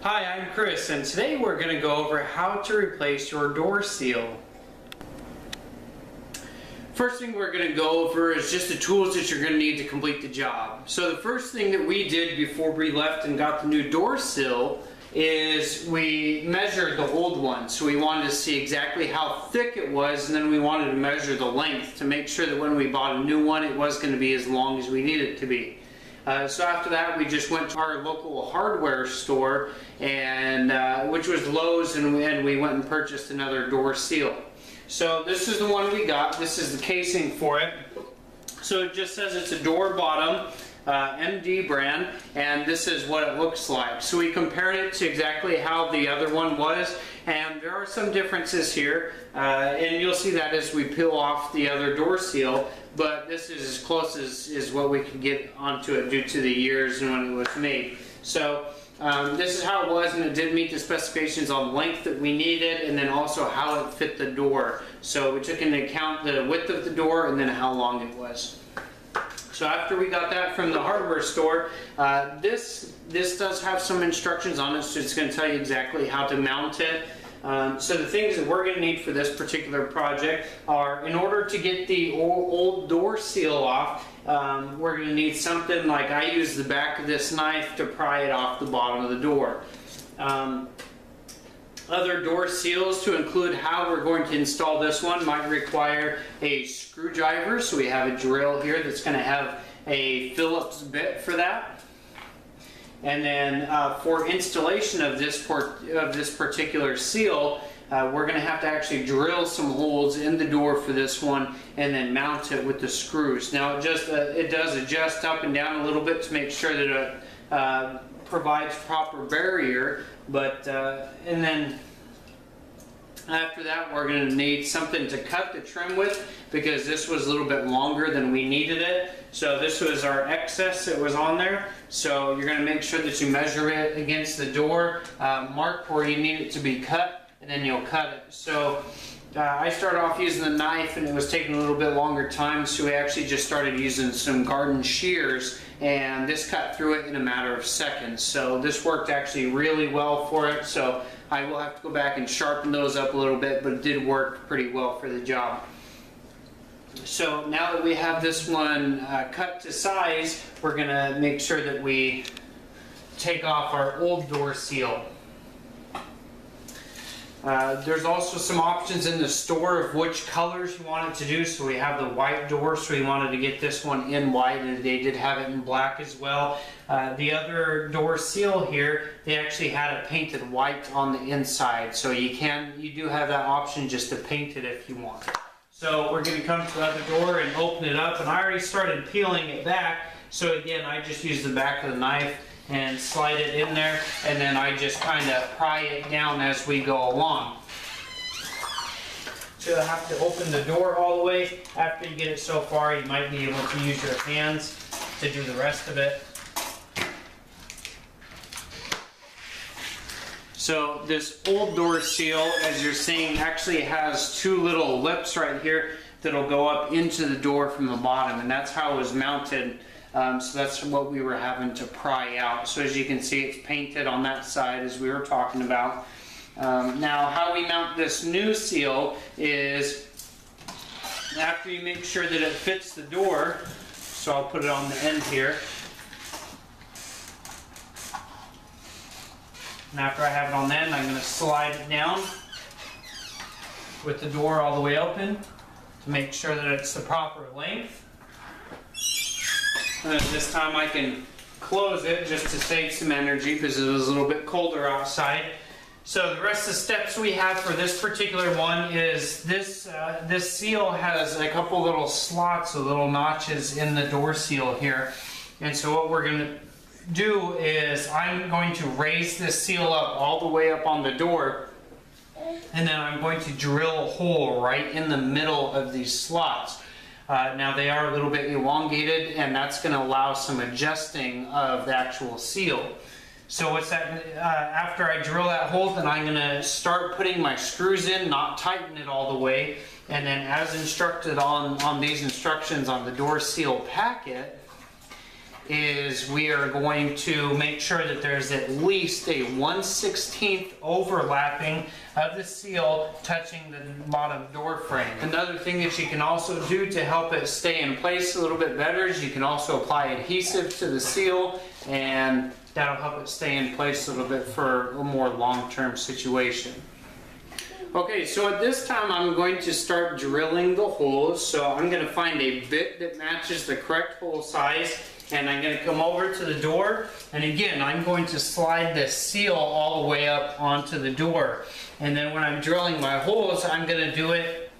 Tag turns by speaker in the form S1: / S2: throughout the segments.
S1: Hi, I'm Chris, and today we're going to go over how to replace your door seal. First thing we're going to go over is just the tools that you're going to need to complete the job. So the first thing that we did before we left and got the new door seal is we measured the old one. So we wanted to see exactly how thick it was, and then we wanted to measure the length to make sure that when we bought a new one it was going to be as long as we needed it to be. So after that, we just went to our local hardware store, and which was Lowe's, and we went and purchased another door seal. So this is the one we got. This is the casing for it. So it just says it's a door bottom, MD brand, and this is what it looks like. So we compared it to exactly how the other one was, and there are some differences here, and you'll see that as we peel off the other door seal. But this is as close as what we could get onto it due to the years and when it was made. So this is how it was, and it did meet the specifications on length that we needed, and then also how it fit the door. So we took into account the width of the door and then how long it was. So after we got that from the hardware store, this does have some instructions on it, so it's going to tell you exactly how to mount it. So the things that we're going to need for this particular project are, in order to get the old door seal off, we're going to need something like, I use the back of this knife to pry it off the bottom of the door. Other door seals, to include how we're going to install this one, might require a screwdriver. So we have a drill here that's going to have a Phillips bit for that. And then for installation of this particular seal, we're going to have to actually drill some holes in the door for this one and then mount it with the screws. Now it does adjust up and down a little bit to make sure that it provides proper barrier, but and then after that we're going to need something to cut the trim with, because this was a little bit longer than we needed it. So this was our excess that was on there. So you're going to make sure that you measure it against the door, mark where you need it to be cut, and then you'll cut it. So I started off using the knife, and it was taking a little bit longer time, so we actually just started using some garden shears, and this cut through it in a matter of seconds. So this worked actually really well for it. So I will have to go back and sharpen those up a little bit, but it did work pretty well for the job. So now that we have this one cut to size, we're going to make sure that we take off our old door seal. There's also some options in the store of which colors you want it to do. So we have the white door, so we wanted to get this one in white, and they did have it in black as well. The other door seal here, they actually had it painted white on the inside, so you do have that option just to paint it if you want. So we're going to come to the other door and open it up, and I already started peeling it back. So again, I just use the back of the knife and slide it in there, and then I just kind of pry it down as we go along. So you'll have to open the door all the way. After you get it so far, you might be able to use your hands to do the rest of it. So this old door seal, as you're seeing, actually has two little lips right here that'll go up into the door from the bottom, and that's how it was mounted. So that's what we were having to pry out. So as you can see, it's painted on that side as we were talking about. Now how we mount this new seal is, after you make sure that it fits the door, so I'll put it on the end here. And after I have it on the end, I'm going to slide it down with the door all the way open to make sure that it's the proper length. And then this time I can close it just to save some energy because it was a little bit colder outside. So the rest of the steps we have for this particular one is this seal has a couple little slots, or little notches in the door seal here. And so what we're going to do is I'm going to raise this seal up all the way up on the door, and then I'm going to drill a hole right in the middle of these slots. Now they are a little bit elongated, and that's going to allow some adjusting of the actual seal. So what's that? After I drill that hole, then I'm going to start putting my screws in, not tighten it all the way, and then as instructed on these instructions on the door seal packet, is we are going to make sure that there's at least a 1/16 overlapping of the seal touching the bottom door frame. Another thing that you can also do to help it stay in place a little bit better is you can also apply adhesive to the seal, and that'll help it stay in place a little bit for a more long-term situation. Okay, so at this time I'm going to start drilling the holes. So I'm going to find a bit that matches the correct hole size, and I'm going to come over to the door, and again I'm going to slide the seal all the way up onto the door. And then when I'm drilling my holes, I'm going to do it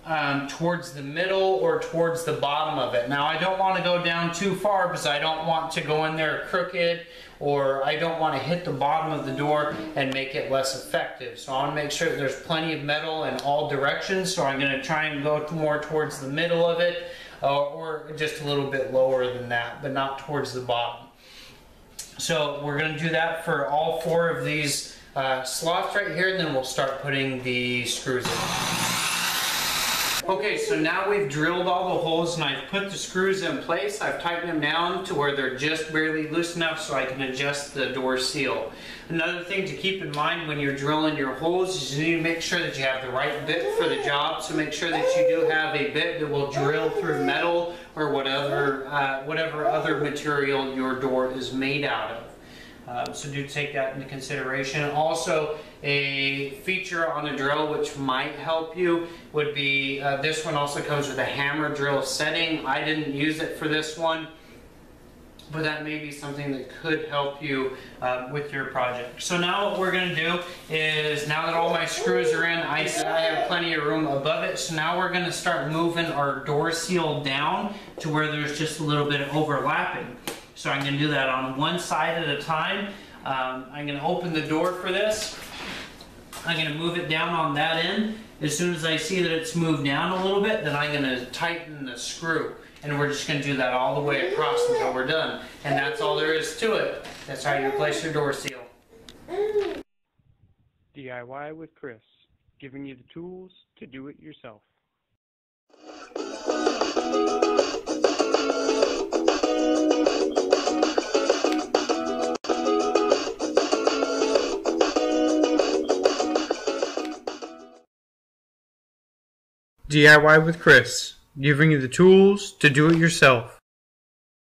S1: towards the middle or towards the bottom of it. Now I don't want to go down too far because I don't want to go in there crooked, or I don't want to hit the bottom of the door and make it less effective. So I want to make sure that there's plenty of metal in all directions. So I'm going to try and go more towards the middle of it, or just a little bit lower than that, but not towards the bottom. So we're going to do that for all 4 of these slots right here, and then we'll start putting the screws in. Okay, so now we've drilled all the holes and I've put the screws in place. I've tightened them down to where they're just barely loose enough so I can adjust the door seal. Another thing to keep in mind when you're drilling your holes is you need to make sure that you have the right bit for the job. So make sure that you do have a bit that will drill through metal or whatever other material your door is made out of. So do take that into consideration. Also, a feature on the drill which might help you would be, this one also comes with a hammer drill setting. I didn't use it for this one, but that may be something that could help you with your project. So now what we're going to do is, now that all my screws are in, I have plenty of room above it, so now we're going to start moving our door seal down to where there's just a little bit of overlapping. So I'm going to do that on one side at a time. I'm going to open the door for this. I'm going to move it down on that end. As soon as I see that it's moved down a little bit, then I'm going to tighten the screw. And we're just going to do that all the way across until we're done. And that's all there is to it. That's how you replace your door seal.
S2: DIY with Chris, giving you the tools to do it yourself.
S1: DIY with Chris, giving you the tools to do it yourself.